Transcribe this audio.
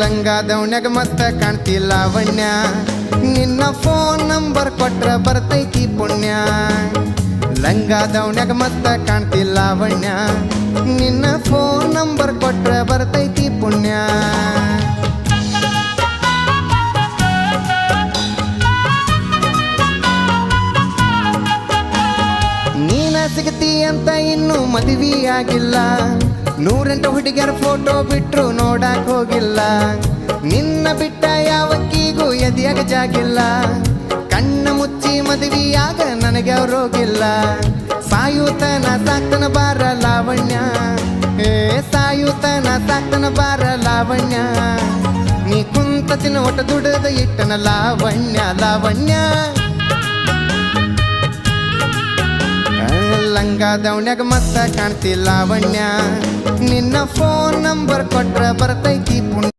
ಲಂಗ ದೌಣ್ಯಾಗ ಮಸ್ತ ಕಾಣ್ತಿ ಲಾವಣ್ಯ ನಿನ್ನ ಫೋನ್ ನಂಬರ್ ಕೊಟ್ರ ಬರ್ತೈತಿ ಪುಣ್ಯ ಲಂಗ ದೌಣ್ಯಾಗ ಮಸ್ತ ಕಾಣ್ತಿ ಲಾವಣ್ಯ ನಿನ್ನ ಫೋನ್ ನಂಬರ್ ಕೊಟ್ರ ಬರ್ತೈತಿ ಪುಣ್ಯ ನೀನ ಸಿಗತಿ ಅಂತ ಇನ್ನೂ ಮದುವೆ ಆಗಿಲ್ಲ 108 ಹುಡುಗಿಯರ ಫೋಟೋ ಬಿಟ್ರು ನೋಡಕ್ ಹೋಗಿಲ್ಲ ನಿನ್ನ ಬಿಟ್ಟ ಯಾವಕ್ಕಿಗೂ ಎದೆಯಾಗ ಜಾಗಿಲ್ಲ ಕಣ್ಣ ಮುಚ್ಚಿ ಮದುವೆಯಾಗ ನನಗೆ ಅವ್ರೋಗಿಲ್ಲ ಸಾಯುತನ ಸಾಕ್ತನ ಬಾರ ಲಾವಣ್ಯ ಸಾಯುತನ ಸಾಕ್ತನ ಬಾರ ಲಾವಣ್ಯ ನೀ ಕುಂತ ತಿನ್ನ ಒಟ್ಟ ದುಡದ ಇಟ್ಟನ ಲಾವಣ್ಯ ಲಾವಣ್ಯ ಲಂಗ ದೌಣ್ಯಾಗ ಮಸ್ತ ಕಾಣ್ತಿ ಲಾವಣ್ಯ ನಿನ್ನ ಫೋನ್ ನಂಬರ್ ಕೊಟ್ರ ಬರ್ತೈತಿ ಪುಣ್ಯ